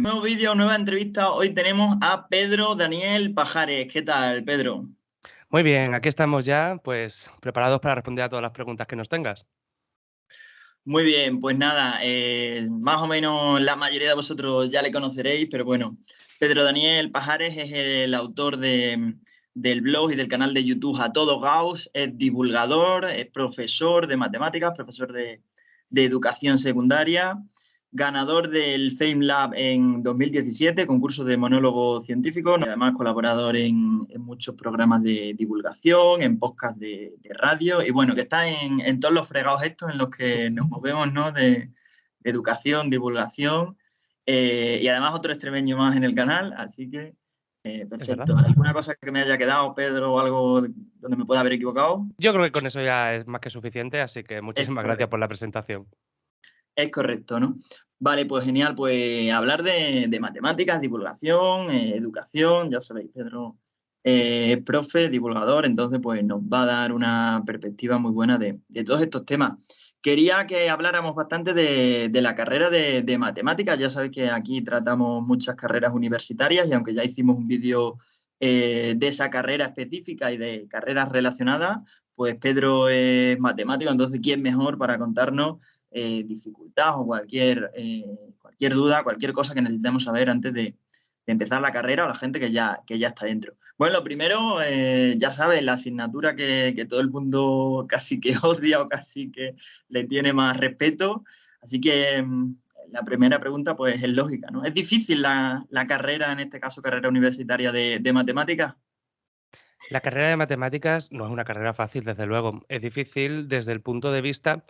Nuevo vídeo, nueva entrevista. Hoy tenemos a Pedro Daniel Pajares. ¿Qué tal, Pedro? Muy bien, aquí estamos ya, pues preparados para responder a todas las preguntas que nos tengas. Muy bien, pues nada, más o menos la mayoría de vosotros ya le conoceréis, pero bueno, Pedro Daniel Pajares es el autor del blog y del canal de YouTube A Todo Gauss, es divulgador, es profesor de matemáticas, profesor de educación secundaria, ganador del FameLab en 2017, concurso de monólogo científico, además colaborador en muchos programas de divulgación, en podcast de radio, y bueno, que está en todos los fregados estos en los que nos movemos, ¿no? De educación, divulgación, y además otro extremeño más en el canal, así que ¿Es verdad? perfecto. ¿Alguna cosa que me haya quedado, Pedro, o algo donde me pueda haber equivocado? Yo creo que con eso ya es más que suficiente, así que Es muchísimas gracias correcto. por la presentación. Es correcto, ¿no? Vale, pues genial, pues hablar de matemáticas, divulgación, educación, ya sabéis, Pedro es profe, divulgador, entonces pues nos va a dar una perspectiva muy buena de todos estos temas. Quería que habláramos bastante de la carrera de matemáticas, ya sabéis que aquí tratamos muchas carreras universitarias y aunque ya hicimos un vídeo de esa carrera específica y de carreras relacionadas, pues Pedro es matemático, entonces ¿quién mejor para contarnos dificultad o cualquier duda, cualquier cosa que necesitemos saber antes de empezar la carrera o la gente que ya está dentro? Bueno, lo primero, ya sabes, la asignatura que todo el mundo casi que odia o casi que le tiene más respeto. Así que la primera pregunta pues es lógica, ¿no? ¿Es difícil la carrera, en este caso carrera universitaria de matemáticas? La carrera de matemáticas no es una carrera fácil, desde luego. Es difícil desde el punto de vista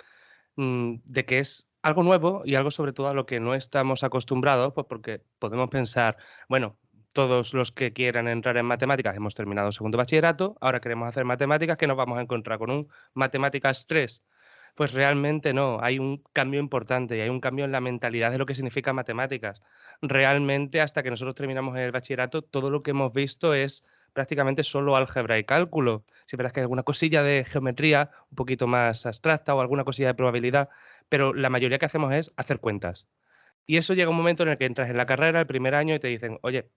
de que es algo nuevo y algo sobre todo a lo que no estamos acostumbrados, pues porque podemos pensar, bueno, todos los que quieran entrar en matemáticas hemos terminado segundo bachillerato, ahora queremos hacer matemáticas, ¿qué nos vamos a encontrar con un matemáticas 3? Pues realmente no, hay un cambio importante y hay un cambio en la mentalidad de lo que significa matemáticas. Realmente, hasta que nosotros terminamos el bachillerato, todo lo que hemos visto es prácticamente solo álgebra y cálculo. Si verás que hay alguna cosilla de geometría un poquito más abstracta o alguna cosilla de probabilidad, pero la mayoría que hacemos es hacer cuentas. Y eso llega un momento en el que entras en la carrera el primer año y te dicen, oye,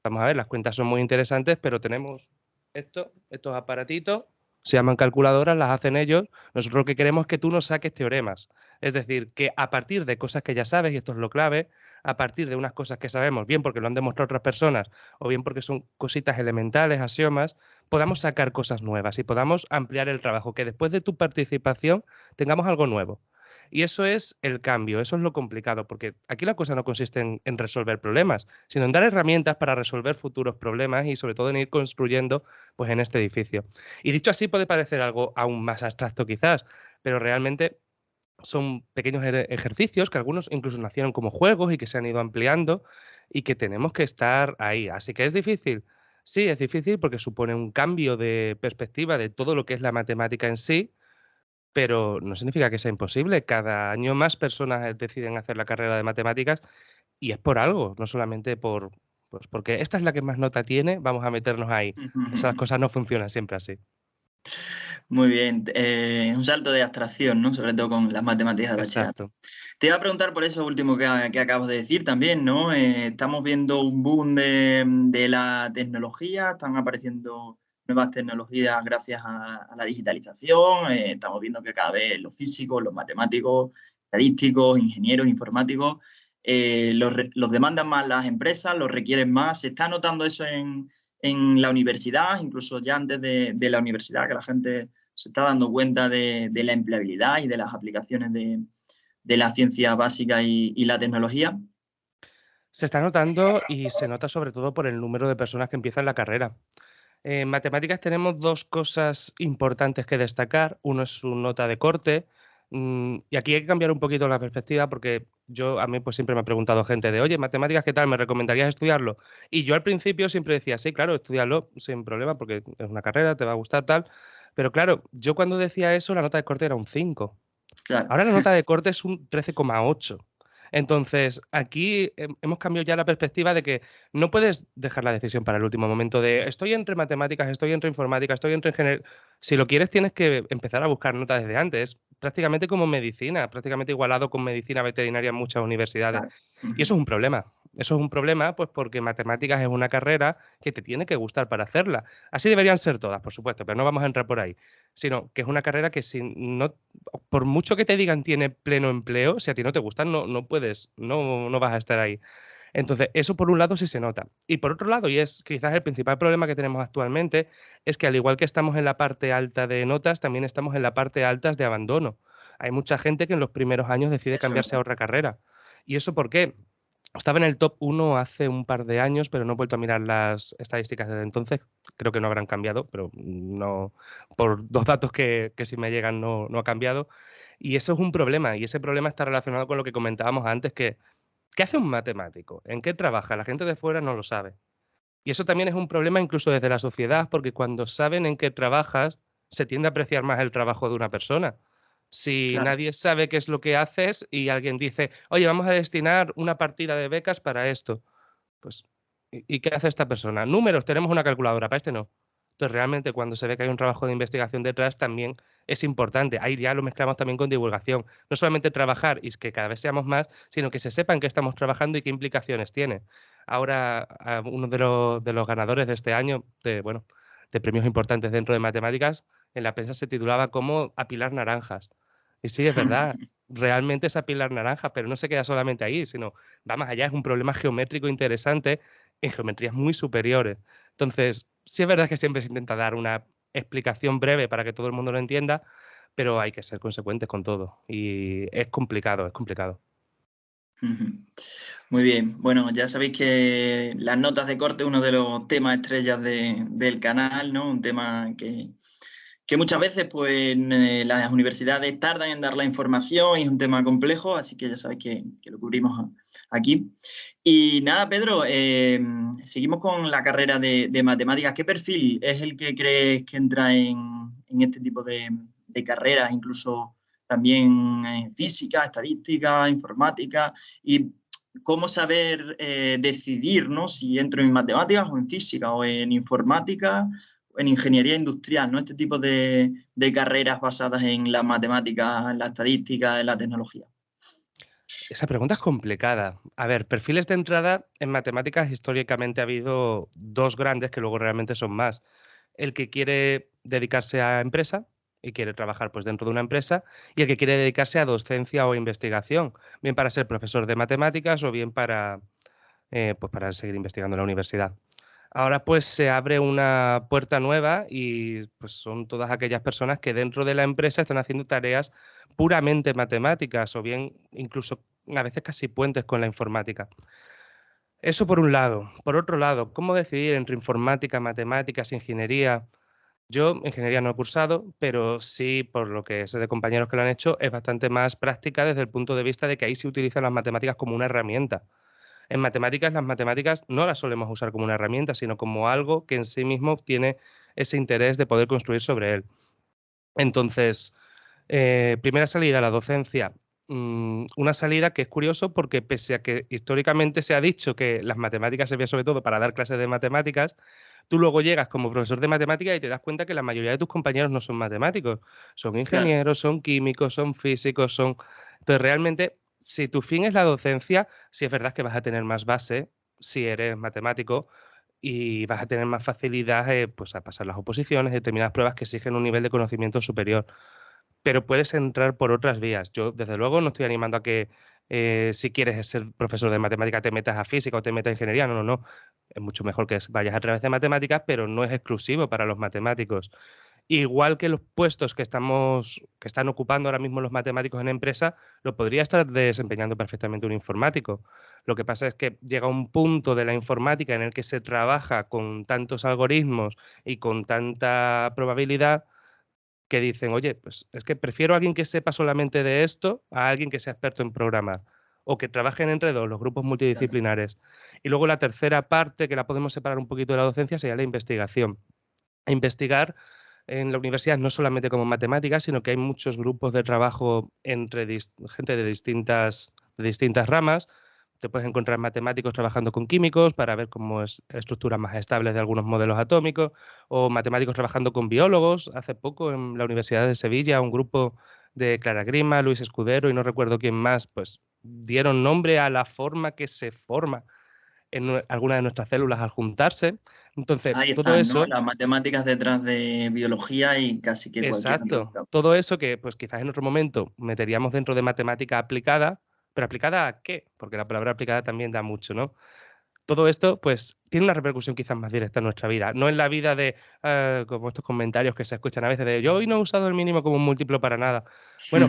vamos a ver, las cuentas son muy interesantes, pero tenemos estos aparatitos, se llaman calculadoras, las hacen ellos. Nosotros lo que queremos es que tú nos saques teoremas. Es decir, que a partir de cosas que ya sabes, y esto es lo clave, a partir de unas cosas que sabemos, bien porque lo han demostrado otras personas, o bien porque son cositas elementales, axiomas, podamos sacar cosas nuevas y podamos ampliar el trabajo, que después de tu participación tengamos algo nuevo. Y eso es el cambio, eso es lo complicado, porque aquí la cosa no consiste en resolver problemas, sino en dar herramientas para resolver futuros problemas y sobre todo en ir construyendo pues, en este edificio. Y dicho así puede parecer algo aún más abstracto quizás, pero realmente son pequeños ejercicios que algunos incluso nacieron como juegos y que se han ido ampliando y que tenemos que estar ahí. Así que es difícil. Sí, es difícil porque supone un cambio de perspectiva de todo lo que es la matemática en sí, pero no significa que sea imposible. Cada año más personas deciden hacer la carrera de matemáticas y es por algo, no solamente pues porque esta es la que más nota tiene, vamos a meternos ahí. Esas cosas no funcionan siempre así. Muy bien, un salto de abstracción, ¿no? Sobre todo con las matemáticas de bachillerato. Exacto. Te iba a preguntar por eso último que acabas de decir también, ¿no? Estamos viendo un boom de la tecnología, están apareciendo nuevas tecnologías gracias a la digitalización, estamos viendo que cada vez los físicos, los matemáticos, estadísticos, ingenieros, informáticos, los demandan más las empresas, los requieren más. ¿Se está notando eso en la universidad, incluso ya antes de la universidad, que la gente se está dando cuenta de la empleabilidad y de las aplicaciones de la ciencia básica y la tecnología? Se está notando y se nota sobre todo por el número de personas que empiezan la carrera. En matemáticas tenemos 2 cosas importantes que destacar. Uno es su nota de corte, y aquí hay que cambiar un poquito la perspectiva porque a mí, pues, siempre me ha preguntado gente de: "Oye, matemáticas, ¿qué tal? ¿Me recomendarías estudiarlo?". Y yo al principio siempre decía: "Sí, claro, estudiarlo sin problema porque es una carrera, te va a gustar, tal". Pero claro, yo cuando decía eso, la nota de corte era un 5. Claro. Ahora la nota de corte es un 13,8. Entonces, aquí hemos cambiado ya la perspectiva de que no puedes dejar la decisión para el último momento de estoy entre matemáticas, estoy entre informática, estoy entre ingeniería. Si lo quieres, tienes que empezar a buscar notas desde antes. Es prácticamente como medicina, prácticamente igualado con medicina veterinaria en muchas universidades. Claro. Y eso Ujú. es un problema. Eso es un problema, pues porque matemáticas es una carrera que te tiene que gustar para hacerla. Así deberían ser todas, por supuesto, pero no vamos a entrar por ahí. Sino que es una carrera que si no, por mucho que te digan tiene pleno empleo, si a ti no te gusta, no puedes, no vas a estar ahí. Entonces, eso por un lado sí se nota. Y por otro lado, y es quizás el principal problema que tenemos actualmente, es que al igual que estamos en la parte alta de notas, también estamos en la parte altas de abandono. Hay mucha gente que en los primeros años decide Eso es cambiarse a verdad. otra carrera. ¿Y eso por qué? Estaba en el top 1 hace un par de años, pero no he vuelto a mirar las estadísticas desde entonces. Creo que no habrán cambiado, pero no, por dos datos que sí me llegan no ha cambiado. Y eso es un problema, y ese problema está relacionado con lo que comentábamos antes, que ¿qué hace un matemático? ¿En qué trabaja? La gente de fuera no lo sabe. Y eso también es un problema incluso desde la sociedad, porque cuando saben en qué trabajas, se tiende a apreciar más el trabajo de una persona. Si Claro. nadie sabe qué es lo que haces y alguien dice, oye, vamos a destinar una partida de becas para esto, pues, ¿y qué hace esta persona? Números, tenemos una calculadora, para este no. Entonces, realmente, cuando se ve que hay un trabajo de investigación detrás, también es importante. Ahí ya lo mezclamos también con divulgación. No solamente trabajar y que cada vez seamos más, sino que se sepan qué estamos trabajando y qué implicaciones tiene. Ahora, uno de los ganadores de este año, bueno, de premios importantes dentro de matemáticas, en la prensa se titulaba como apilar naranjas. Y sí, es verdad, realmente es apilar naranjas, pero no se queda solamente ahí, sino va más allá, es un problema geométrico interesante en geometrías muy superiores. Entonces, sí es verdad que siempre se intenta dar una explicación breve para que todo el mundo lo entienda, pero hay que ser consecuentes con todo. Y es complicado, es complicado. Ujú. Muy bien. Bueno, ya sabéis que las notas de corte es uno de los temas estrellas del canal, ¿no? Un tema que muchas veces pues, las universidades tardan en dar la información y es un tema complejo, así que ya sabéis que lo cubrimos aquí. Y nada, Pedro, seguimos con la carrera de matemáticas. ¿Qué perfil es el que crees que entra en este tipo de carreras, incluso también física, estadística, informática? Y cómo saber decidir, ¿no? Si entro en matemáticas o en física o en informática o en ingeniería industrial, ¿no? Este tipo de carreras basadas en las matemáticas, en la estadística, en la tecnología. Esa pregunta es complicada. A ver, perfiles de entrada en matemáticas históricamente ha habido dos grandes que luego realmente son más. El que quiere dedicarse a empresa y quiere trabajar pues dentro de una empresa y el que quiere dedicarse a docencia o investigación, bien para ser profesor de matemáticas o bien pues para seguir investigando en la universidad. Ahora pues se abre una puerta nueva y pues son todas aquellas personas que dentro de la empresa están haciendo tareas puramente matemáticas o bien incluso a veces casi puentes con la informática. Eso por un lado. Por otro lado, ¿cómo decidir entre informática, matemáticas, ingeniería? Yo ingeniería no he cursado, pero sí, por lo que sé de compañeros que lo han hecho, es bastante más práctica desde el punto de vista de que ahí se utilizan las matemáticas como una herramienta. En matemáticas, las matemáticas no las solemos usar como una herramienta, sino como algo que en sí mismo tiene ese interés de poder construir sobre él. Entonces, primera salida, la docencia. Una salida que es curioso porque pese a que históricamente se ha dicho que las matemáticas se ve sobre todo para dar clases de matemáticas, tú luego llegas como profesor de matemáticas y te das cuenta que la mayoría de tus compañeros no son matemáticos, son Claro, ingenieros, son químicos, son físicos, son... Entonces, realmente, si tu fin es la docencia, sí es verdad que vas a tener más base si eres matemático y vas a tener más facilidad pues, a pasar las oposiciones, determinadas pruebas que exigen un nivel de conocimiento superior, pero puedes entrar por otras vías. Yo, desde luego, no estoy animando a que si quieres ser profesor de matemática te metas a física o te metas a ingeniería. No, no, no. Es mucho mejor que vayas a través de matemáticas, pero no es exclusivo para los matemáticos. Igual que los puestos que están ocupando ahora mismo los matemáticos en empresa, lo podría estar desempeñando perfectamente un informático. Lo que pasa es que llega un punto de la informática en el que se trabaja con tantos algoritmos y con tanta probabilidad que dicen, oye, pues es que prefiero a alguien que sepa solamente de esto a alguien que sea experto en programar o que trabajen entre dos, los grupos claro. multidisciplinares. Y luego la tercera parte, que la podemos separar un poquito de la docencia, sería la investigación. A investigar en la universidad no solamente como matemáticas, sino que hay muchos grupos de trabajo entre gente de distintas ramas, Te puedes encontrar matemáticos trabajando con químicos para ver cómo es estructuras más estables de algunos modelos atómicos, o matemáticos trabajando con biólogos. Hace poco en la Universidad de Sevilla, un grupo de Clara Grima, Luis Escudero y no recuerdo quién más, pues dieron nombre a la forma que se forma en alguna de nuestras células al juntarse. Entonces, Ahí todo están, ¿no? eso, Las matemáticas detrás de biología y casi que cualquier otro exacto, campo. todo eso que pues quizás en otro momento meteríamos dentro de matemática aplicada, pero ¿aplicada a qué? Porque la palabra aplicada también da mucho, ¿no? Todo esto, pues, tiene una repercusión quizás más directa en nuestra vida, no en la vida de, como estos comentarios que se escuchan a veces de: "Yo hoy no he usado el mínimo como un múltiplo para nada". Bueno,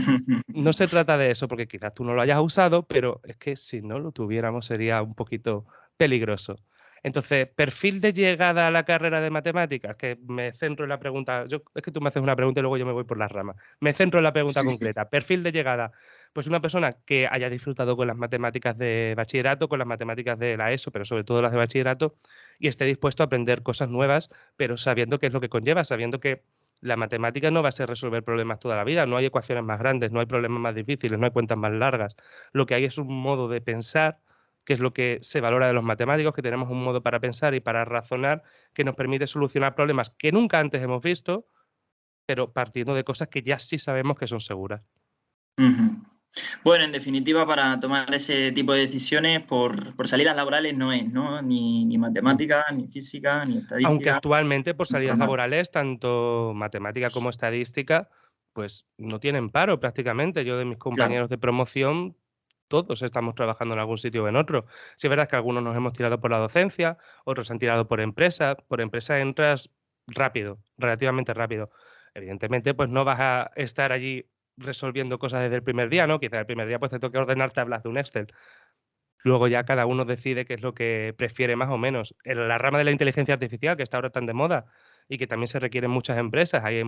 no se trata de eso, porque quizás tú no lo hayas usado, pero es que si no lo tuviéramos sería un poquito peligroso. Entonces, perfil de llegada a la carrera de matemáticas, que me centro en la pregunta, es que tú me haces una pregunta y luego yo me voy por las ramas. Me centro en la pregunta concreta. Perfil de llegada, pues una persona que haya disfrutado con las matemáticas de bachillerato, con las matemáticas de la ESO, pero sobre todo las de bachillerato, y esté dispuesto a aprender cosas nuevas, pero sabiendo qué es lo que conlleva, sabiendo que la matemática no va a ser resolver problemas toda la vida, no hay ecuaciones más grandes, no hay problemas más difíciles, no hay cuentas más largas. Lo que hay es un modo de pensar, que es lo que se valora de los matemáticos, que tenemos un modo para pensar y para razonar que nos permite solucionar problemas que nunca antes hemos visto, pero partiendo de cosas que ya sí sabemos que son seguras. Ujú. Bueno, en definitiva, para tomar ese tipo de decisiones por salidas laborales no es, ¿no? Ni Mm. matemática, ni física, ni Aunque estadística, actualmente por ni salidas informática. laborales, tanto matemática como estadística, pues no tienen paro prácticamente. Yo de mis Claro. compañeros de promoción, todos estamos trabajando en algún sitio o en otro. Sí es verdad que algunos nos hemos tirado por la docencia, otros han tirado por empresa. Por empresa entras rápido, relativamente rápido. Evidentemente, pues no vas a estar allí resolviendo cosas desde el primer día, ¿no? Quizá el primer día pues te toque ordenar tablas de un Excel. Luego ya cada uno decide qué es lo que prefiere más o menos. En la rama de la inteligencia artificial, que está ahora tan de moda y que también se requiere en muchas empresas, ahí hay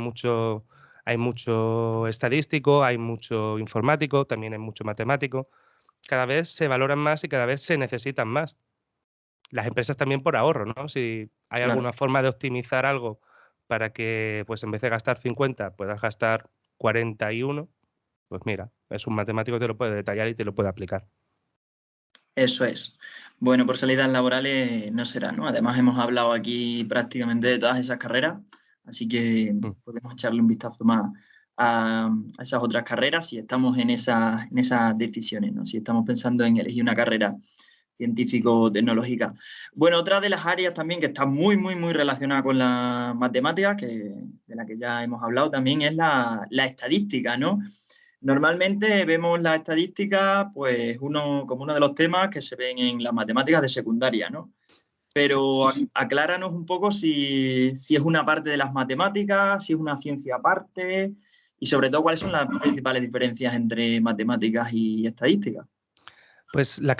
mucho estadístico, hay mucho informático, también hay mucho matemático. Cada vez se valoran más y cada vez se necesitan más. Las empresas también por ahorro, ¿no? Si hay Claro. alguna forma de optimizar algo para que, pues en vez de gastar 50, puedas gastar 41, pues mira, es un matemático que te lo puede detallar y te lo puede aplicar. Eso es. Bueno, por salidas laborales no será, ¿no? Además, hemos hablado aquí prácticamente de todas esas carreras, así que Mm. podemos echarle un vistazo más a esas otras carreras si estamos en esas decisiones, ¿no? Si estamos pensando en elegir una carrera científico-tecnológica. Bueno, otra de las áreas también que está muy, muy, muy relacionada con la matemática, de la que ya hemos hablado también, es la estadística, ¿no? Normalmente vemos la estadística pues como uno de los temas que se ven en las matemáticas de secundaria, ¿no? Sí. Pero acláranos un poco si es una parte de las matemáticas, si es una ciencia aparte y sobre todo cuáles son las principales diferencias entre matemáticas y estadística. Pues la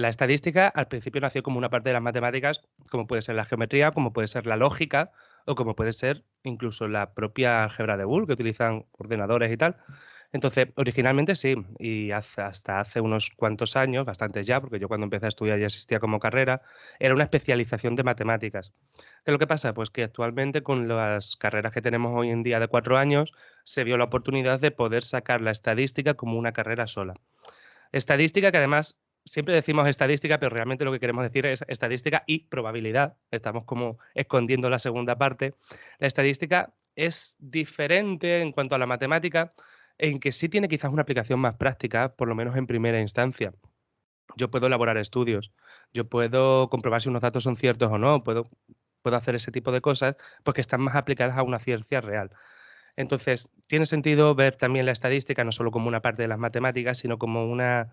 estadística al principio nació como una parte de las matemáticas, como puede ser la geometría, como puede ser la lógica o como puede ser incluso la propia álgebra de Boole que utilizan ordenadores y tal. Entonces, originalmente sí, y hasta hace unos cuantos años, bastantes ya, porque yo cuando empecé a estudiar ya existía como carrera, era una especialización de matemáticas. ¿Qué es lo que pasa? Pues que actualmente con las carreras que tenemos hoy en día de 4 años, se vio la oportunidad de poder sacar la estadística como una carrera sola. Estadística, que además siempre decimos estadística, pero realmente lo que queremos decir es estadística y probabilidad. Estamos como escondiendo la segunda parte. La estadística es diferente en cuanto a la matemática, en que sí tiene quizás una aplicación más práctica, por lo menos en primera instancia. Yo puedo elaborar estudios, yo puedo comprobar si unos datos son ciertos o no, puedo hacer ese tipo de cosas porque están más aplicadas a una ciencia real. Entonces, tiene sentido ver también la estadística no solo como una parte de las matemáticas, sino como una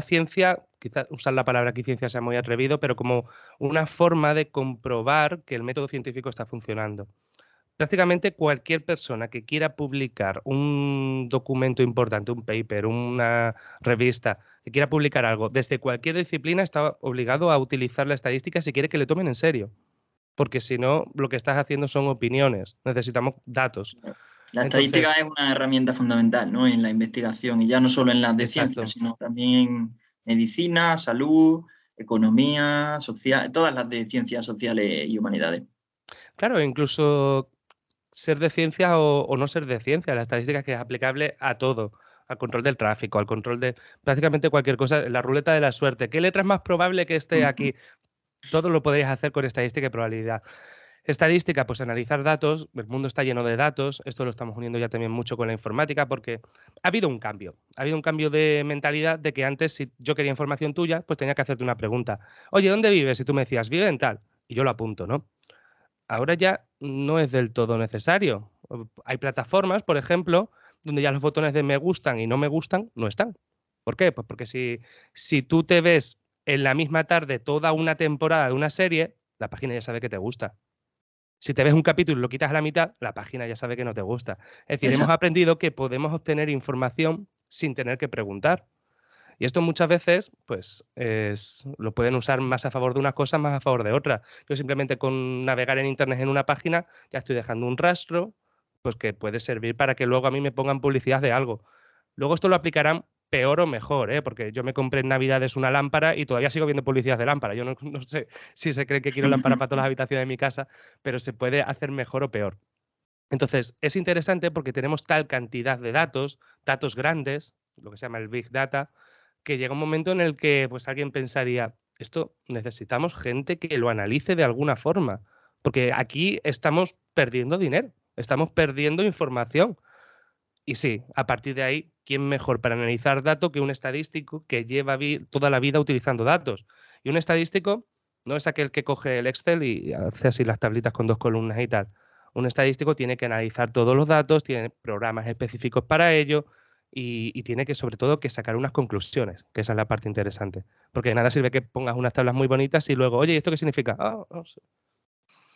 ciencia, quizás usar la palabra aquí ciencia sea muy atrevido, pero como una forma de comprobar que el método científico está funcionando. Prácticamente cualquier persona que quiera publicar un documento importante, un paper, una revista, que quiera publicar algo desde cualquier disciplina, está obligado a utilizar la estadística si quiere que le tomen en serio, porque si no, lo que estás haciendo son opiniones, necesitamos datos. La estadística Entonces, es una herramienta fundamental, ¿no? En la investigación y ya no solo en las de ciencias, exacto. sino también en medicina, salud, economía, social, todas las de ciencias sociales y humanidades. Claro, incluso ser de ciencia o no ser de ciencia, la estadística es que es aplicable a todo. al control del tráfico, al control de prácticamente cualquier cosa, la ruleta de la suerte. ¿Qué letra es más probable que esté aquí? Todo lo podrías hacer con estadística y probabilidad. Estadística, pues analizar datos, el mundo está lleno de datos, esto lo estamos uniendo ya también mucho con la informática porque ha habido un cambio de mentalidad de que antes si yo quería información tuya, pues tenía que hacerte una pregunta. Oye, ¿dónde vives? Y tú me decías, vive en tal, y yo lo apunto, ¿no? Ahora ya no es del todo necesario. Hay plataformas, por ejemplo, donde ya los botones de me gustan y no me gustan no están. ¿Por qué? Pues porque si tú te ves en la misma tarde toda una temporada de una serie, la página ya sabe que te gusta. Si te ves un capítulo y lo quitas a la mitad, la página ya sabe que no te gusta. Es decir, hemos Exacto. aprendido que podemos obtener información sin tener que preguntar. Y esto muchas veces, pues, lo pueden usar más a favor de una cosa, más a favor de otra. Yo simplemente con navegar en internet en una página ya estoy dejando un rastro, pues que puede servir para que luego a mí me pongan publicidad de algo. Luego esto lo aplicarán peor o mejor, ¿eh? Porque yo me compré en Navidades una lámpara y todavía sigo viendo publicidad de lámpara. Yo no sé si se cree que quiero lámpara para todas las habitaciones de mi casa, pero se puede hacer mejor o peor. Entonces, es interesante porque tenemos tal cantidad de datos, datos grandes, lo que se llama el Big Data, que llega un momento en el que pues alguien pensaría, esto necesitamos gente que lo analice de alguna forma, porque aquí estamos perdiendo dinero, estamos perdiendo información. Y sí, a partir de ahí, ¿quién mejor para analizar datos que un estadístico que lleva toda la vida utilizando datos? Y un estadístico no es aquel que coge el Excel y hace así las tablitas con dos columnas y tal. Un estadístico tiene que analizar todos los datos, tiene programas específicos para ello y tiene que, sobre todo, que sacar unas conclusiones, que esa es la parte interesante. Porque de nada sirve que pongas unas tablas muy bonitas y luego, oye, ¿y esto qué significa? Ah, no sé.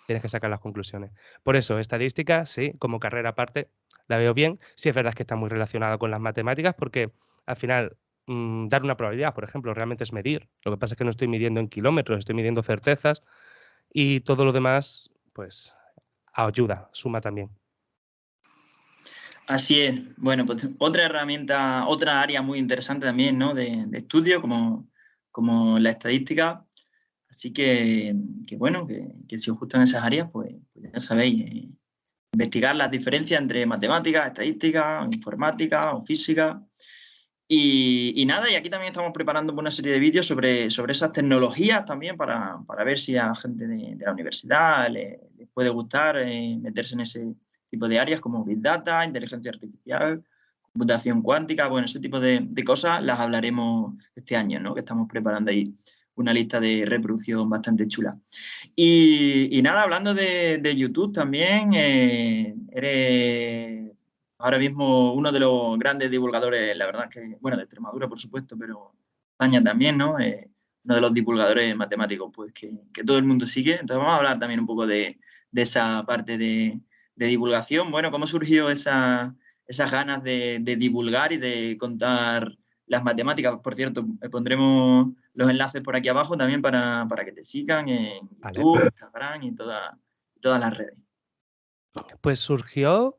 Tienes que sacar las conclusiones. Por eso, estadística, sí, como carrera aparte, la veo bien. Sí es verdad que está muy relacionada con las matemáticas porque al final dar una probabilidad, por ejemplo, realmente es medir. Lo que pasa es que no estoy midiendo en kilómetros, estoy midiendo certezas y todo lo demás, pues, ayuda, suma también. Así es. Bueno, pues otra herramienta, otra área muy interesante también, ¿no? de estudio, como la estadística. Así que bueno, que si os gustan esas áreas, pues ya sabéis, investigar las diferencias entre matemáticas, estadística, informática o física. Y nada, y aquí también estamos preparando una serie de vídeos sobre esas tecnologías también para ver si a la gente de la universidad les puede gustar meterse en ese tipo de áreas como Big Data, inteligencia artificial, computación cuántica, bueno, ese tipo de cosas las hablaremos este año, ¿no? Que estamos preparando ahí una lista de reproducción bastante chula. Y nada, hablando de YouTube también, eres ahora mismo uno de los grandes divulgadores, la verdad es que, bueno, de Extremadura, por supuesto, pero España también, ¿no? Uno de los divulgadores matemáticos, pues, que todo el mundo sigue. Entonces vamos a hablar también un poco de esa parte de divulgación. Bueno, ¿cómo surgió esas ganas de divulgar y de contar las matemáticas? Por cierto, pondremos los enlaces por aquí abajo también para que te sigan en ¿Vale? YouTube, Instagram y todas las redes. Pues surgió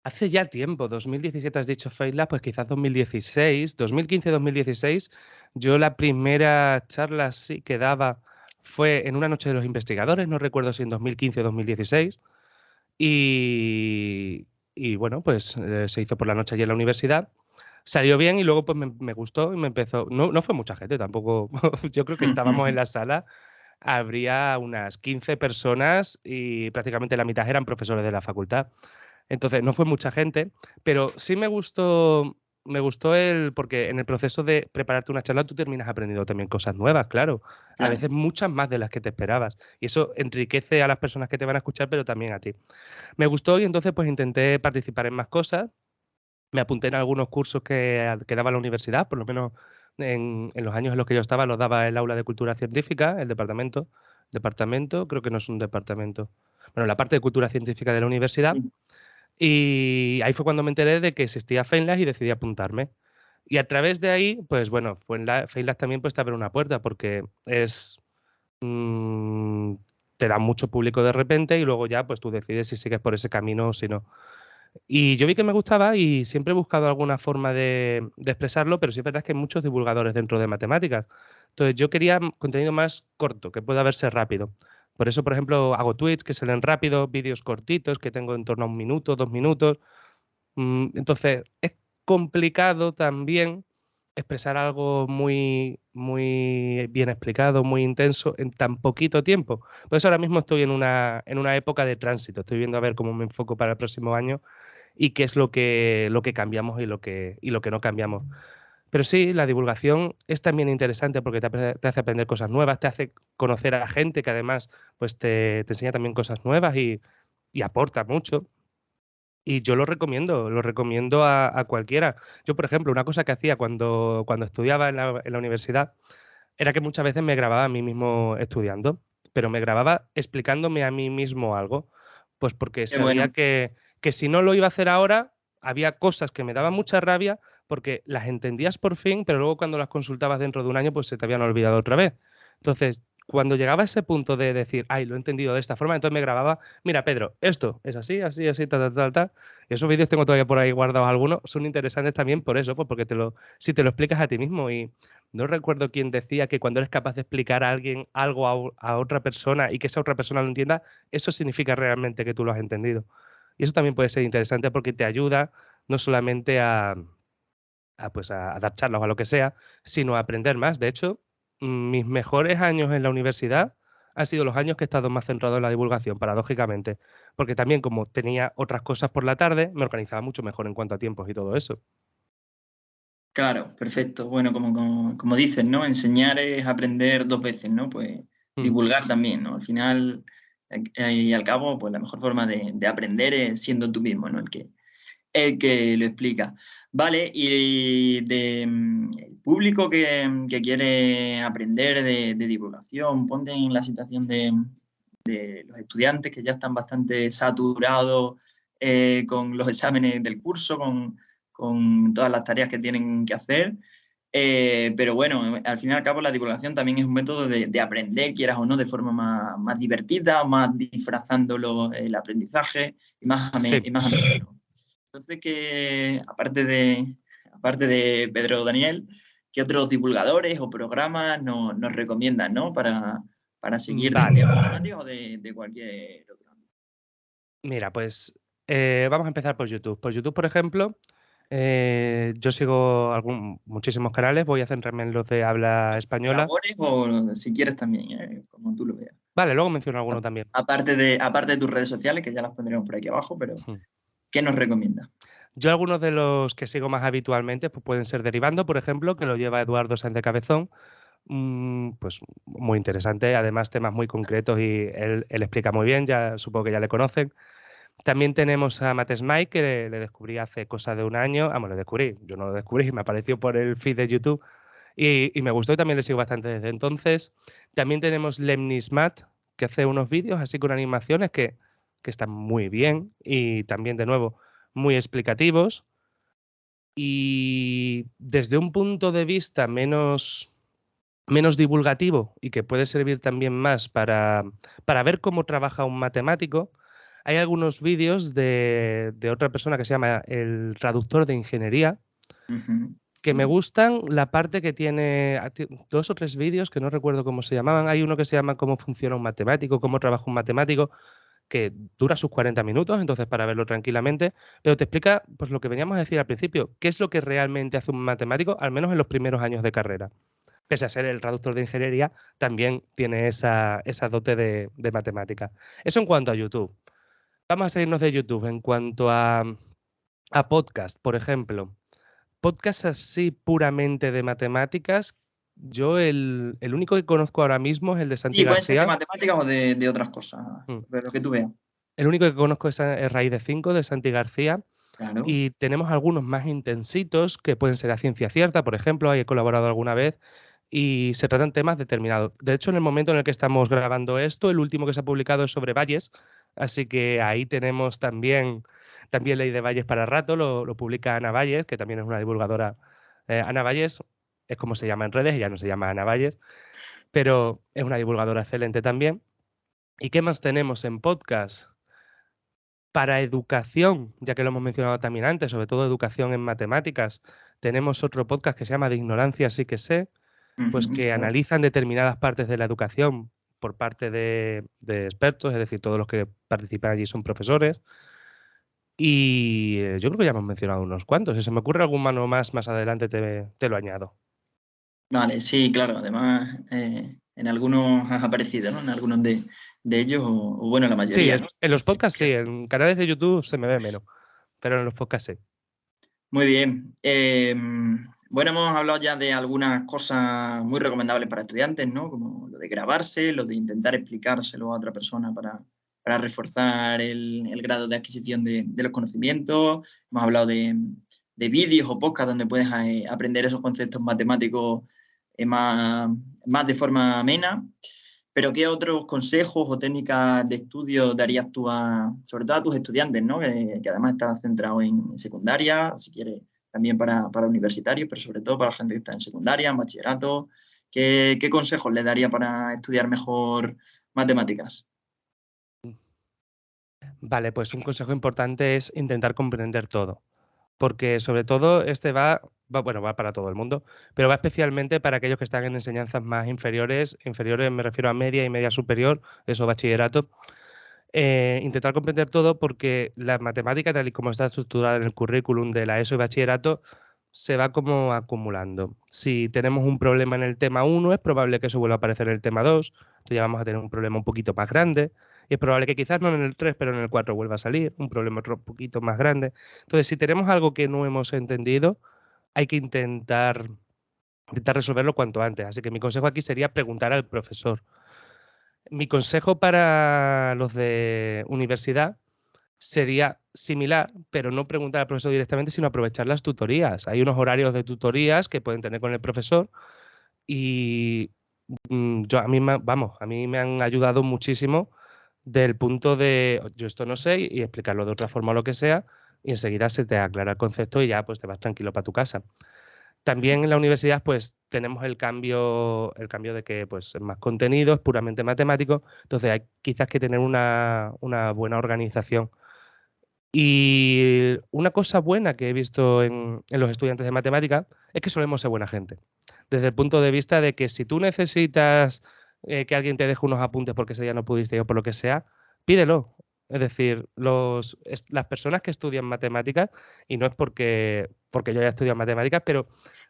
hace ya tiempo, 2017 has dicho FaceLab, pues quizás 2016, 2015-2016, yo la primera charla sí que daba fue en una noche de los investigadores, no recuerdo si en 2015 o 2016, y bueno, pues se hizo por la noche allí en la universidad, salió bien y luego pues me gustó y me empezó, no fue mucha gente tampoco, yo creo que estábamos en la sala, habría unas 15 personas y prácticamente la mitad eran profesores de la facultad. Entonces, no fue mucha gente, pero sí me gustó porque en el proceso de prepararte una charla tú terminas aprendiendo también cosas nuevas, claro. A Claro. veces muchas más de las que te esperabas. Y eso enriquece a las personas que te van a escuchar, pero también a ti. Me gustó y entonces pues intenté participar en más cosas. Me apunté en algunos cursos que daba la universidad, por lo menos en los años en los que yo estaba, los daba el aula de cultura científica, el departamento. Departamento, creo que no es un departamento. Bueno, la parte de cultura científica de la universidad. Sí. Y ahí fue cuando me enteré de que existía FameLab y decidí apuntarme. Y a través de ahí, pues bueno, FameLab también pues te abre una puerta porque mm, te da mucho público de repente y luego ya pues tú decides si sigues por ese camino o si no. Y yo vi que me gustaba y siempre he buscado alguna forma de expresarlo, pero sí es verdad que hay muchos divulgadores dentro de matemáticas. Entonces yo quería contenido más corto, que pueda verse rápido. Por eso, por ejemplo, hago tweets que se leen rápido, vídeos cortitos que tengo en torno a 1 minuto, 2 minutos. Entonces, es complicado también expresar algo muy, muy bien explicado, muy intenso en tan poquito tiempo. Por eso ahora mismo estoy en una época de tránsito. Estoy viendo a ver cómo me enfoco para el próximo año y qué es lo que cambiamos y lo que no cambiamos. Pero sí, la divulgación es también interesante porque te hace aprender cosas nuevas, te hace conocer a gente que además pues te enseña también cosas nuevas y aporta mucho. Y yo lo recomiendo a cualquiera. Yo, por ejemplo, una cosa que hacía cuando estudiaba en la universidad era que muchas veces me grababa a mí mismo estudiando, pero me grababa explicándome a mí mismo algo, pues porque Qué sabía bueno. que si no lo iba a hacer ahora, había cosas que me daban mucha rabia porque las entendías por fin, pero luego cuando las consultabas dentro de un año, pues se te habían olvidado otra vez. Entonces, cuando llegaba a ese punto de decir, ay, lo he entendido de esta forma, entonces me grababa, mira, Pedro, esto es así, así, así, tal, tal, tal, tal. Y esos vídeos tengo todavía por ahí guardados algunos, son interesantes también por eso, pues porque si te lo explicas a ti mismo y no recuerdo quién decía que cuando eres capaz de explicar a alguien algo a otra persona y que esa otra persona lo entienda, eso significa realmente que tú lo has entendido. Y eso también puede ser interesante porque te ayuda no solamente pues a dar charlas o a lo que sea, sino a aprender más. De hecho, mis mejores años en la universidad han sido los años que he estado más centrado en la divulgación, paradójicamente, porque también como tenía otras cosas por la tarde, me organizaba mucho mejor en cuanto a tiempos y todo eso. Claro, perfecto. Bueno, como dices, ¿no? Enseñar es aprender dos veces, ¿no? Pues Mm. divulgar también, ¿no? Al final y al cabo, pues la mejor forma de aprender es siendo tú mismo, ¿no? El que lo explica. Vale, y el público que quiere aprender de divulgación, ponte en la situación de los estudiantes que ya están bastante saturados con los exámenes del curso, con todas las tareas que tienen que hacer. Pero bueno, al fin y al cabo la divulgación también es un método de aprender, quieras o no, de forma más divertida, más disfrazándolo el aprendizaje y Sí. y más ameno. Entonces, aparte de Pedro Daniel, ¿qué otros divulgadores o programas nos recomiendan, ¿no? Para seguir de Vale. temas temáticos o de cualquier otro ámbito? Mira, pues vamos a empezar por YouTube. Por YouTube, por ejemplo, yo sigo muchísimos canales, voy a centrarme en los de habla De española. labores o si quieres también, como tú lo veas. Vale, luego menciono alguno también. Aparte de tus redes sociales, que ya las pondremos por aquí abajo, pero Hmm. ¿qué nos recomiendas? Yo algunos de los que sigo más habitualmente pues pueden ser Derivando, por ejemplo, que lo lleva Eduardo Sánchez Cabezón. Pues muy interesante, además temas muy concretos y él explica muy bien, ya supongo que ya le conocen. También tenemos a Matt Smike, que le descubrí hace cosa de un año. Vamos, lo descubrí, yo no lo descubrí, me apareció por el feed de YouTube y me gustó y también le sigo bastante desde entonces. También tenemos Lemnis Matt, que hace unos vídeos así con animaciones que están muy bien y también, de nuevo, muy explicativos. Y desde un punto de vista menos divulgativo y que puede servir también más para ver cómo trabaja un matemático, hay algunos vídeos de otra persona que se llama el traductor de ingeniería, Ujú, que me sí. gustan la parte que tiene dos o tres vídeos que no recuerdo cómo se llamaban. Hay uno que se llama Cómo funciona un matemático, cómo trabaja un matemático, que dura sus 40 minutos, entonces para verlo tranquilamente, pero te explica pues lo que veníamos a decir al principio, qué es lo que realmente hace un matemático, al menos en los primeros años de carrera. Pese a ser el traductor de ingeniería, también tiene esa dote de matemática. Eso en cuanto a YouTube. Vamos a seguirnos de YouTube. En cuanto a podcast, por ejemplo. Podcast así puramente de matemáticas, yo el único que conozco ahora mismo es el de Santi Sí, pueden ser de García. matemáticas o de otras cosas, Mm. de lo que tú veas. El único que conozco es Raíz de 5 de Santi García. Claro. Y tenemos algunos más intensitos que pueden ser a ciencia cierta, por ejemplo, ahí he colaborado alguna vez y se tratan temas determinados. De hecho, en el momento en el que estamos grabando esto, el último que se ha publicado es sobre Valles, así que ahí tenemos también Ley de Valles para rato, lo publica Ana Valles, que también es una divulgadora. Ana Valles es como se llama en redes, ella no se llama Ana Valles, pero es una divulgadora excelente también. ¿Y qué más tenemos en podcast? Para educación, ya que lo hemos mencionado también antes, sobre todo educación en matemáticas, tenemos otro podcast que se llama De Ignorancia sí que sé, pues Ujú, que claro. analizan determinadas partes de la educación por parte de expertos, es decir, todos los que participan allí son profesores. Y yo creo que ya hemos mencionado unos cuantos. Si se me ocurre alguno más adelante te lo añado. Vale, sí, claro. Además, en algunos has aparecido, ¿no? En algunos de ellos, o bueno, la Sí, mayoría, ¿no? en los podcasts sí, en canales de YouTube se me ve menos, pero en los podcasts sí. Muy bien. Bueno, hemos hablado ya de algunas cosas muy recomendables para estudiantes, ¿no? Como lo de grabarse, lo de intentar explicárselo a otra persona para reforzar el grado de adquisición de los conocimientos. Hemos hablado de vídeos o podcasts donde puedes aprender esos conceptos matemáticos más de forma amena. Pero ¿qué otros consejos o técnicas de estudio darías tú sobre todo a tus estudiantes, ¿no? Que además está centrado en secundaria, si quieres, también para universitarios, pero sobre todo para la gente que está en secundaria, en bachillerato? ¿Qué consejos les daría para estudiar mejor matemáticas? Vale, pues un consejo importante es intentar comprender todo, porque sobre todo bueno, va para todo el mundo, pero va especialmente para aquellos que están en enseñanzas más inferiores, inferiores me refiero a media y media superior, eso bachillerato. Intentar comprender todo porque la matemática, tal y como está estructurada en el currículum de la ESO y bachillerato, se va como acumulando. Si tenemos un problema en el tema 1, es probable que eso vuelva a aparecer en el tema 2, entonces ya vamos a tener un problema un poquito más grande, y es probable que quizás no en el 3, pero en el 4 vuelva a salir, un problema otro poquito más grande. Entonces, si tenemos algo que no hemos entendido, hay que intentar resolverlo cuanto antes. Así que mi consejo aquí sería preguntar al profesor. Mi consejo para los de universidad sería similar, pero no preguntar al profesor directamente, sino aprovechar las tutorías. Hay unos horarios de tutorías que pueden tener con el profesor y a mí me han ayudado muchísimo del punto de yo esto no sé y explicarlo de otra forma o lo que sea y enseguida se te aclara el concepto y ya pues te vas tranquilo para tu casa. También en la universidad pues tenemos el cambio de que pues es más contenido, es puramente matemático, entonces hay quizás que tener una buena organización. Y una cosa buena que he visto en los estudiantes de matemática es que solemos ser buena gente. Desde el punto de vista de que si tú necesitas que alguien te deje unos apuntes porque ese día no pudiste o por lo que sea, pídelo. Es decir, las personas que estudian matemáticas, y no es porque yo haya estudiado matemáticas, pero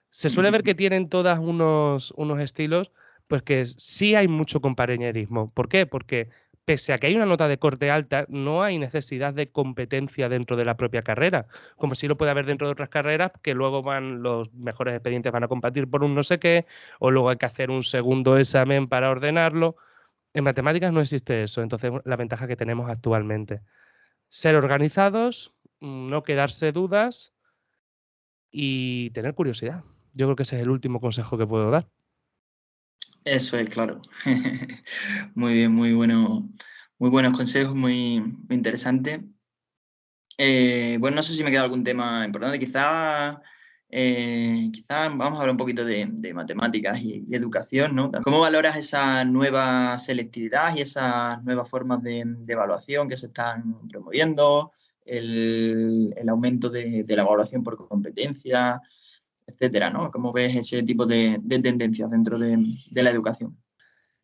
se suele ver que tienen todas unos estilos, pues que sí hay mucho compañerismo. ¿Por qué? Porque pese a que hay una nota de corte alta, no hay necesidad de competencia dentro de la propia carrera, como sí lo puede haber dentro de otras carreras, que luego los mejores expedientes van a competir por un no sé qué, o luego hay que hacer un segundo examen para ordenarlo. En matemáticas no existe eso, entonces la ventaja que tenemos actualmente. Ser organizados, no quedarse dudas y tener curiosidad. Yo creo que ese es el último consejo que puedo dar. Eso es, claro. Muy bien, muy buenos consejos, muy interesantes. Bueno, no sé si me queda algún tema importante. Quizá vamos a hablar un poquito de matemáticas y educación, ¿no? ¿Cómo valoras esa nueva selectividad y esas nuevas formas de evaluación que se están promoviendo? El aumento de la evaluación por competencia, etcétera, ¿no? ¿Cómo ves ese tipo de tendencias dentro de la educación?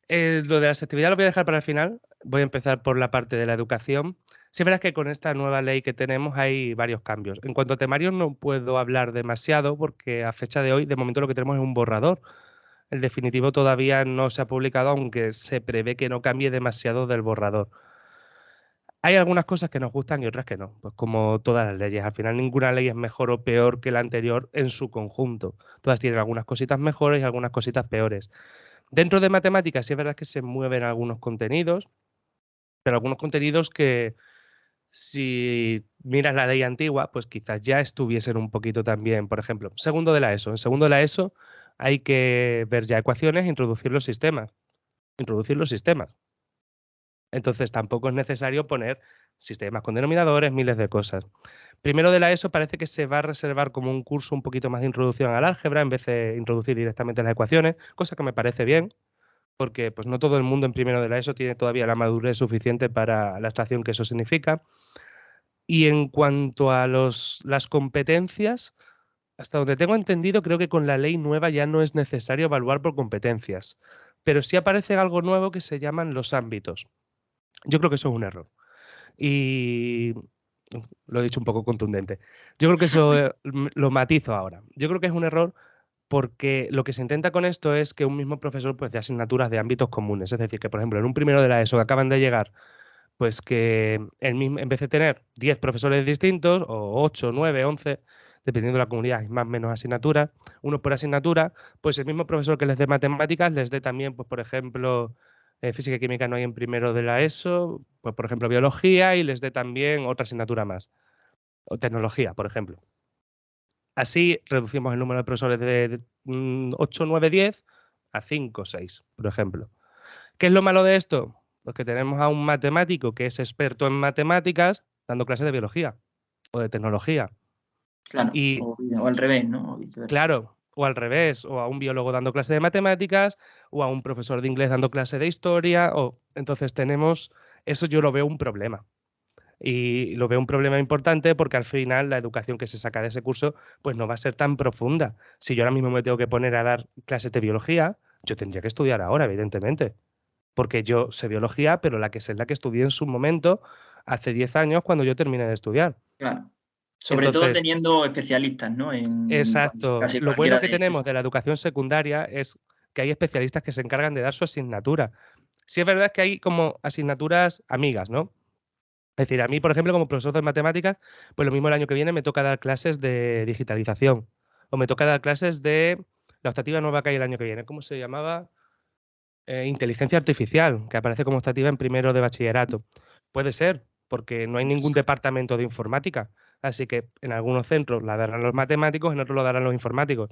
Lo de las actividades lo voy a dejar para el final. Voy a empezar por la parte de la educación. Sí, es verdad que con esta nueva ley que tenemos hay varios cambios. En cuanto a temarios no puedo hablar demasiado porque a fecha de hoy, de momento lo que tenemos es un borrador. El definitivo todavía no se ha publicado, aunque se prevé que no cambie demasiado del borrador. Hay algunas cosas que nos gustan y otras que no, pues como todas las leyes. Al final ninguna ley es mejor o peor que la anterior en su conjunto. Todas tienen algunas cositas mejores y algunas cositas peores. Dentro de matemáticas sí es verdad que se mueven algunos contenidos, pero algunos contenidos que si miras la ley antigua, pues quizás ya estuviesen un poquito también. Por ejemplo, segundo de la ESO. En segundo de la ESO hay que ver ya ecuaciones e introducir los sistemas. Introducir los sistemas. Entonces tampoco es necesario poner sistemas con denominadores, miles de cosas. Primero de la ESO parece que se va a reservar como un curso un poquito más de introducción al álgebra en vez de introducir directamente las ecuaciones, cosa que me parece bien, porque pues, no todo el mundo en primero de la ESO tiene todavía la madurez suficiente para la abstracción que eso significa. Y en cuanto a las competencias, hasta donde tengo entendido, creo que con la ley nueva ya no es necesario evaluar por competencias, pero sí aparece algo nuevo que se llaman los ámbitos. Yo creo que eso es un error. Y Lo he dicho un poco contundente. Yo creo que eso lo matizo ahora. Yo creo que es un error porque lo que se intenta con esto es que un mismo profesor pues, de asignaturas de ámbitos comunes. Es decir, que por ejemplo en un primero de la ESO que acaban de llegar, pues que en vez de tener 10 profesores distintos, o 8, 9, 11, dependiendo de la comunidad, hay más o menos asignaturas, uno por asignatura, pues el mismo profesor que les dé matemáticas les dé también, pues por ejemplo, física y química no hay en primero de la ESO, pues por ejemplo biología y les dé también otra asignatura más, o tecnología, por ejemplo. Así reducimos el número de profesores de 8, 9, 10 a 5, 6, por ejemplo. ¿Qué es lo malo de esto? Pues que tenemos a un matemático que es experto en matemáticas dando clases de biología o de tecnología. Claro, Y o al revés, ¿no? O viceversa. claro, o al revés, o a un biólogo dando clase de matemáticas, o a un profesor de inglés dando clase de historia, o entonces tenemos, eso yo lo veo un problema. Y lo veo un problema importante porque al final la educación que se saca de ese curso pues no va a ser tan profunda. Si yo ahora mismo me tengo que poner a dar clases de biología, yo tendría que estudiar ahora, evidentemente. Porque yo sé biología, pero la que sé es la que estudié en su momento, hace 10 años, cuando yo terminé de estudiar. Claro. Sobre todo Entonces, teniendo especialistas, ¿no? En exacto, casi lo bueno cualquiera que de tenemos esas. de la educación secundaria es que hay especialistas que se encargan de dar su asignatura. Sí es verdad que hay como asignaturas amigas, ¿no? Es decir, a mí, por ejemplo, como profesor de matemáticas, pues lo mismo el año que viene me toca dar clases de digitalización o me toca dar clases de la optativa nueva que hay el año que viene. ¿Cómo se llamaba? Inteligencia artificial, que aparece como optativa en primero de bachillerato. Puede ser, porque no hay ningún Interesante. departamento de informática. Así que en algunos centros la darán los matemáticos, en otros lo darán los informáticos,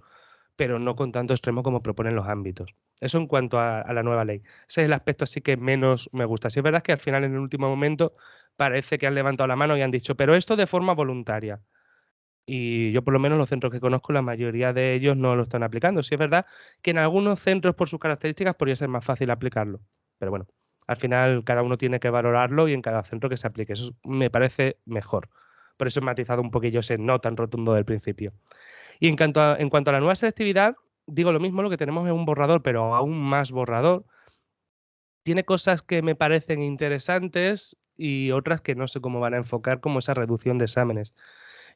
pero no con tanto extremo como proponen los ámbitos. Eso en cuanto a la nueva ley. Ese es el aspecto así que menos me gusta. Sí es verdad que al final, en el último momento, parece que han levantado la mano y han dicho, pero esto de forma voluntaria. Y yo, por lo menos, los centros que conozco, la mayoría de ellos no lo están aplicando. Sí es verdad que en algunos centros, por sus características, podría ser más fácil aplicarlo. Pero bueno, al final cada uno tiene que valorarlo y en cada centro que se aplique. Eso me parece mejor. Por eso he matizado un poquillo ese no tan rotundo del principio. Y en cuanto a la nueva selectividad, digo lo mismo, lo que tenemos es un borrador, pero aún más borrador. Tiene cosas que me parecen interesantes y otras que no sé cómo van a enfocar, como esa reducción de exámenes.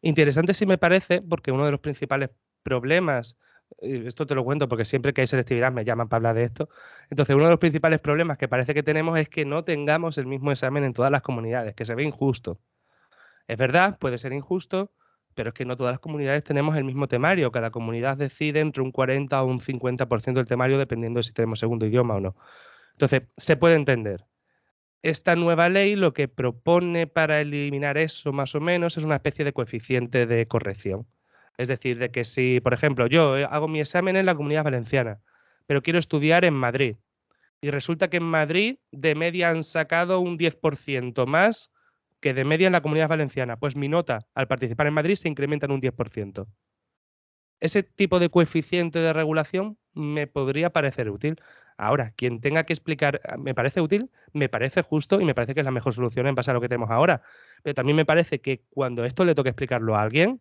Interesante sí me parece, porque uno de los principales problemas, esto te lo cuento porque siempre que hay selectividad me llaman para hablar de esto, entonces uno de los principales problemas que parece que tenemos es que no tengamos el mismo examen en todas las comunidades, que se ve injusto. Es verdad, puede ser injusto, pero es que no todas las comunidades tenemos el mismo temario. Cada comunidad decide entre un 40 o un 50% del temario dependiendo de si tenemos segundo idioma o no. Entonces, se puede entender. Esta nueva ley lo que propone para eliminar eso más o menos es una especie de coeficiente de corrección. Es decir, de que si, por ejemplo, yo hago mi examen en la Comunidad Valenciana, pero quiero estudiar en Madrid, y resulta que en Madrid de media han sacado un 10% más que de media en la Comunidad Valenciana, pues mi nota al participar en Madrid se incrementa en un 10%. Ese tipo de coeficiente de regulación me podría parecer útil. Ahora, quien tenga que explicar, me parece útil, me parece justo y me parece que es la mejor solución en base a lo que tenemos ahora. Pero también me parece que cuando esto le toque explicarlo a alguien,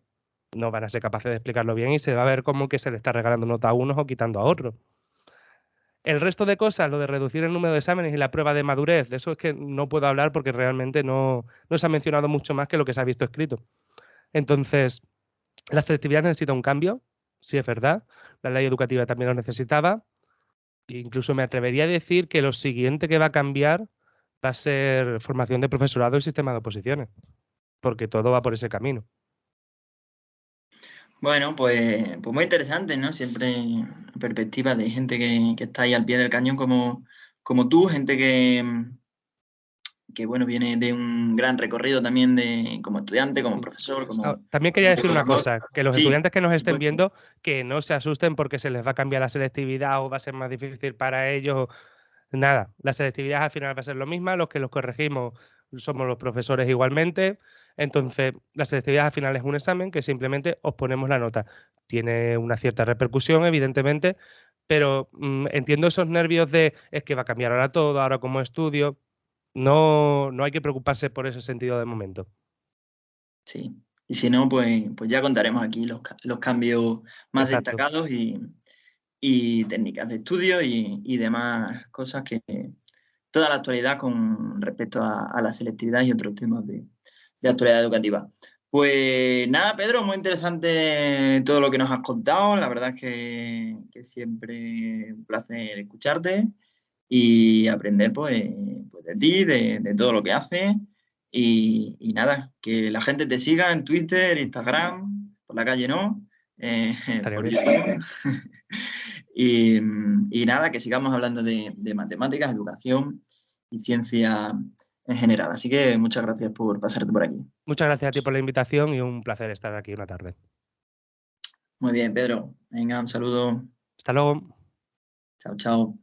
no van a ser capaces de explicarlo bien y se va a ver como que se le está regalando nota a unos o quitando a otros. El resto de cosas, lo de reducir el número de exámenes y la prueba de madurez, de eso es que no puedo hablar porque realmente no se ha mencionado mucho más que lo que se ha visto escrito. Entonces, la selectividad necesita un cambio, sí es verdad. La ley educativa también lo necesitaba. E incluso me atrevería a decir que lo siguiente que va a cambiar va a ser formación de profesorado y sistema de oposiciones, porque todo va por ese camino. Bueno, pues muy interesante, ¿no? Siempre en perspectiva de gente que está ahí al pie del cañón como tú, gente que bueno, viene de un gran recorrido también como estudiante, como profesor, También quería como decir una divulgador. cosa, que los Sí, estudiantes que nos por estén supuesto. viendo, que no se asusten porque se les va a cambiar la selectividad o va a ser más difícil para ellos. Nada, la selectividad al final va a ser lo misma, los que los corregimos somos los profesores igualmente. Entonces, la selectividad al final es un examen que simplemente os ponemos la nota. Tiene una cierta repercusión, evidentemente, pero entiendo esos nervios de es que va a cambiar ahora todo, ahora como estudio. No hay que preocuparse por ese sentido de momento. Sí. Y si no, pues ya contaremos aquí los cambios más Exacto. destacados y técnicas de estudio y demás cosas que toda la actualidad con respecto a la selectividad y otros temas de actualidad educativa. Pues nada, Pedro, muy interesante todo lo que nos has contado. La verdad es que siempre un placer escucharte y aprender pues de ti, de todo lo que haces. Y nada, que la gente te siga en Twitter, Instagram, por la calle no, Estaría por bien. YouTube. Y nada, que sigamos hablando de matemáticas, educación y ciencia en general. Así que muchas gracias por pasarte por aquí. Muchas gracias a ti por la invitación y un placer estar aquí una tarde. Muy bien, Pedro. Venga, un saludo. Hasta luego. Chao, chao.